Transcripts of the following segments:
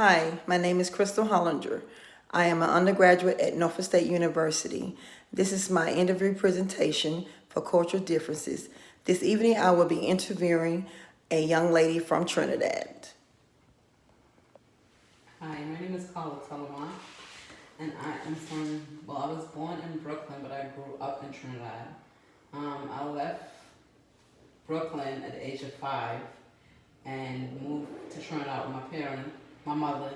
Hi, my name is Crystal Hollinger. I am an undergraduate at Norfolk State University. This is my interview presentation for cultural differences. This evening I will be interviewing a young lady from Trinidad. Hi, my name is Carla Telewan, and I am I was born in Brooklyn, but I grew up in Trinidad. I left Brooklyn at the age of 5 and moved to Trinidad with my mother,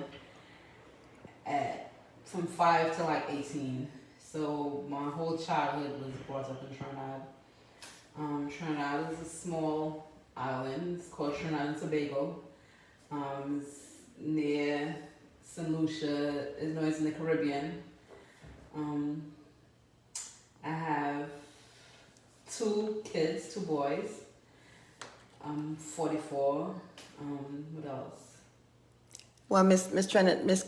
at from 5 to like 18. So my whole childhood was brought up in Trinidad. Trinidad is a small island. It's called Trinidad and Tobago. It's near St. Lucia. It's in the Caribbean. Um, I have 2 kids, 2 boys. I'm 44. What else? Well, Miss Trinidad, Miss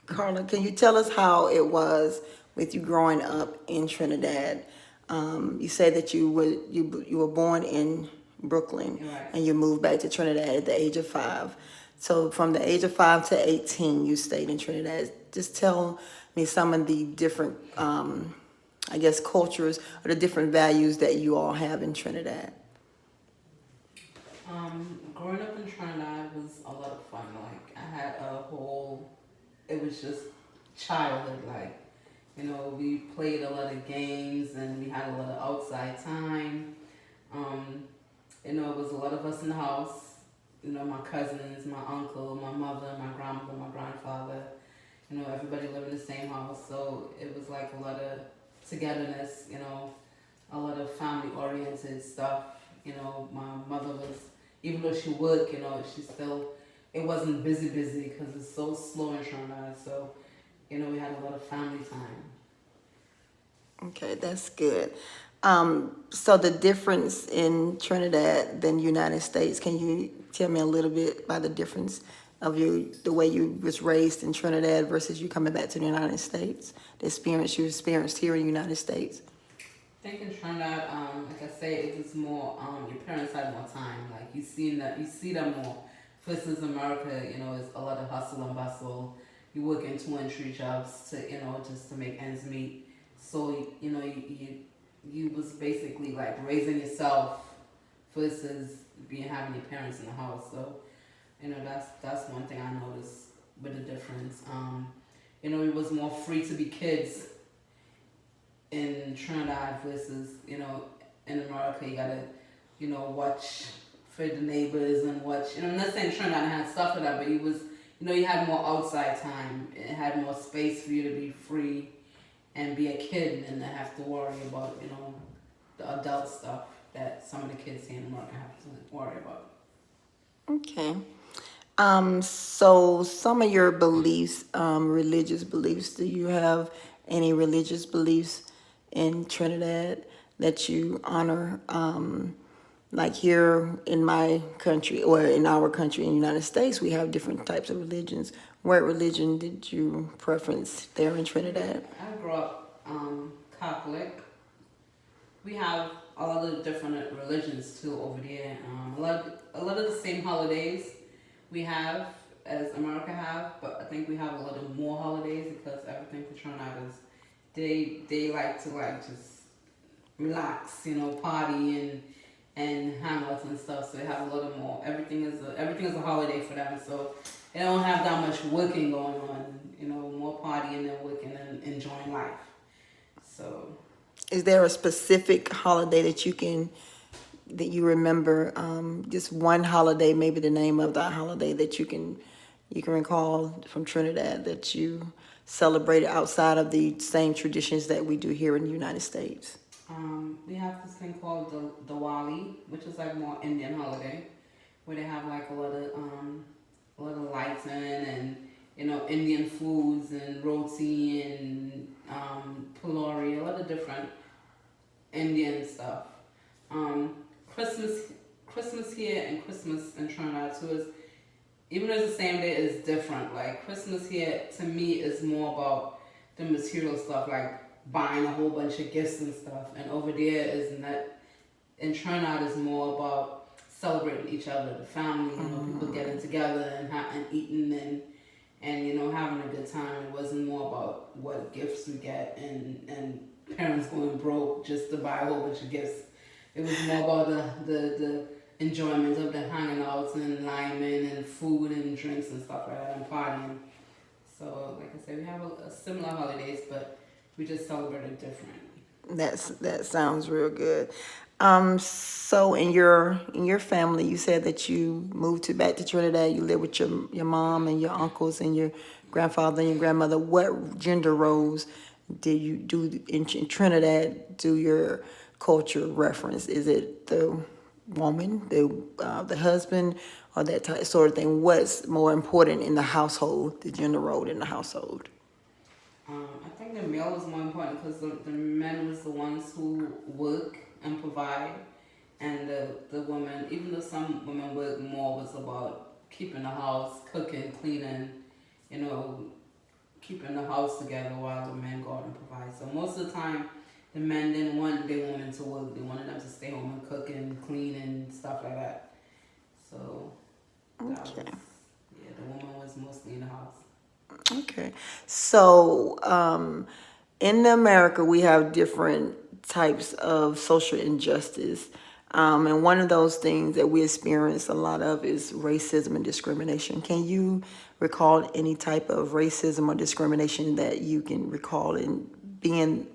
Carla, can you tell us how it was with you growing up in Trinidad? You said that you were born in Brooklyn Right. and you moved back to Trinidad at the age of 5. So from the age of 5 to 18, you stayed in Trinidad. Just tell me some of the different, I guess, cultures or the different values that you all have in Trinidad. Growing up in Trinidad was a lot of fun. Like I had it was just childhood. Like, we played a lot of games and we had a lot of outside time. Um, it was a lot of us in the house. My cousins, my uncle, my mother, my grandmother, my grandfather. Everybody lived in the same house. So it was like a lot of togetherness. A lot of family oriented stuff. My mother was, even though she worked, she still, it wasn't busy because it's so slow in Trinidad. So, we had a lot of family time. Okay, that's good. So the difference in Trinidad than United States, can you tell me a little bit about the difference of the way you was raised in Trinidad versus you coming back to the United States, the experience you experienced here in the United States? I think in Trinidad, like I say, it was more, your parents had more time. Like you see them more. Versus America, it's a lot of hustle and bustle. You work in 2 and 3 jobs just to make ends meet. So you was basically like raising yourself versus having your parents in the house. So that's one thing I noticed with the difference. It was more free to be kids in Trinidad versus in America. You gotta watch for the neighbors and watch. I'm not saying Trinidad had stuff like that, but you had more outside time. It had more space for you to be free and be a kid and not have to worry about the adult stuff that some of the kids here in America have to worry about. Okay. So some of your beliefs, religious beliefs, do you have any religious beliefs in Trinidad that you honor? Like here in my country, or in our country in the United States, we have different types of religions. What religion did you preference there in Trinidad? I grew up Catholic. We have a lot of different religions too over there. A lot of the same holidays we have as America have, but I think we have a lot of more holidays because everything for Trinidad is they like to like just relax, party and hang out and stuff. So they have a lot of more. Everything is a holiday for them. So they don't have that much working going on. More partying and working and enjoying life. So Is there a specific holiday that you remember? Just one holiday, maybe the name of that holiday that you can recall from Trinidad that you celebrated outside of the same traditions that we do here in the United States. we have this thing called the Diwali, which is like more Indian holiday, where they have like a lot of lighting and Indian foods and roti and pulori, a lot of different Indian stuff. Um, Christmas Christmas here and Christmas in Trinidad too is, even though it's the same day, it's different. Like Christmas here to me is more about the material stuff, like buying a whole bunch of gifts and stuff. And over there is not, in Trinidad is more about celebrating each other, the family, people getting together and eating and having a good time. It wasn't more about what gifts we get and parents going broke just to buy a whole bunch of gifts. It was more about the enjoyment of the hanging out and linemen and food and drinks and stuff like that and partying. So, like I said, we have a similar holidays, but we just celebrate it different. That sounds real good. So in your family, you said that you moved to back to Trinidad. You live with your mom and your uncles and your grandfather and your grandmother. What gender roles did you do in Trinidad? Do your culture reference? Is it the woman, the husband, or that type, sort of thing? What's more important in the household? The gender role in the household. I think the male was more important because the men was the ones who work and provide, and the women, even though some women work more, was about keeping the house, cooking, cleaning, you know, keeping the house together while the men go out and provide. So most of the time, the men didn't want their women to work. They wanted them to stay home and cook and clean and stuff like that. So that was, Okay. yeah, the woman was mostly in the house. Okay. So, in America, we have different types of social injustice. And one of those things that we experience a lot of is racism and discrimination. Can you recall any type of racism or discrimination that you can recall in being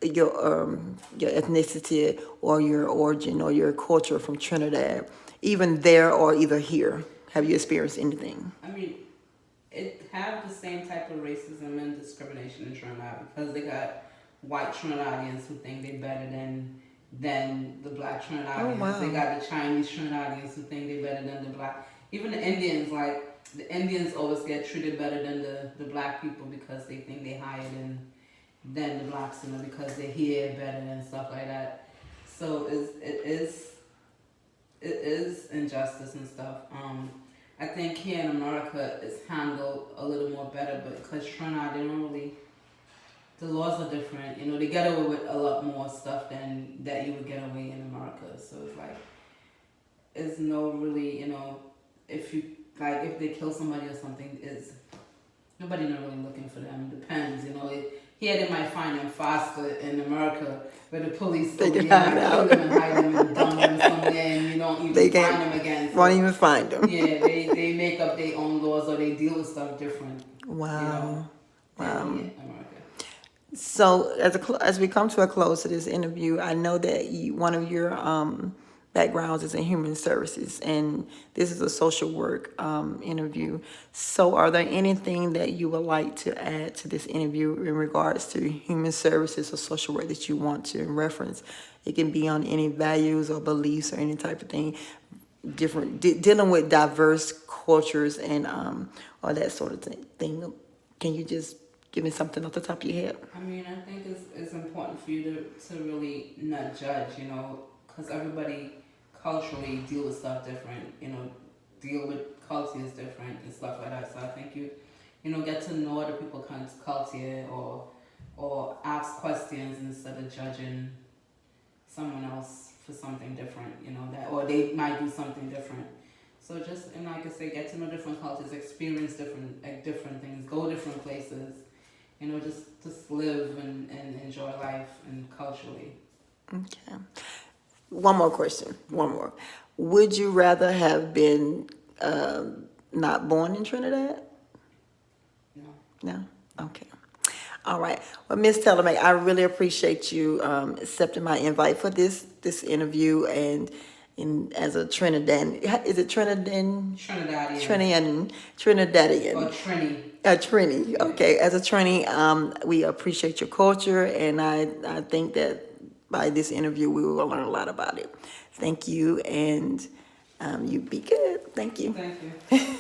your ethnicity or your origin or your culture from Trinidad, even there or either here? Have you experienced anything? I mean, it have the same type of racism and discrimination in Trinidad because they got white Trinidadians who think they're better than the black Trinidadians. Oh, wow. They got the Chinese Trinidadians who think they're better than the black. Even the Indians, like the Indians always get treated better than the black people because they think they're higher than the blacks, because they're here better and stuff like that. So it is injustice and stuff. I think here in America it's handled a little more better, but because Trinidad, they don't really, the laws are different. They get away with a lot more stuff than that you would get away in America. So it's like, it's no really, if you, like, if they kill somebody or something, it's, nobody not really looking for them. Depends, here they might find them faster in America, where the police They can might hide kill out. them and hide them and dump them somewhere, and you don't even They find can't, them again. So, won't even find them. yeah, they make up their own laws or they deal with stuff different. Wow. Wow. Than America. So as we come to a close to this interview, I know that one of your backgrounds is in human services, and this is a social work interview. So are there anything that you would like to add to this interview in regards to human services or social work that you want to reference? It can be on any values or beliefs or any type of thing, dealing with diverse cultures and or that sort of thing. Can you just give me something off the top of your head? I mean, I think it's important for you to really not judge, because everybody culturally deal with stuff different, deal with cultures different and stuff like that. So I think you get to know other people's culture or ask questions instead of judging someone else for something different, that, or they might do something different. So just, and like I say, get to know different cultures, experience different things, go different places, just live and enjoy life and culturally. Okay. One more question. One more. Would you rather have been not born in Trinidad? No. No? Okay. All right. Well, Ms. Tellermack, I really appreciate you accepting my invite for this interview, and as a Trinidadian, is it Trinidadian? Trinidadian. Trinidadian. Or Trini. A Trini. Okay. As a Trini, we appreciate your culture, and I think that by this interview we will learn a lot about it. Thank you, and you be good. Thank you. Thank you.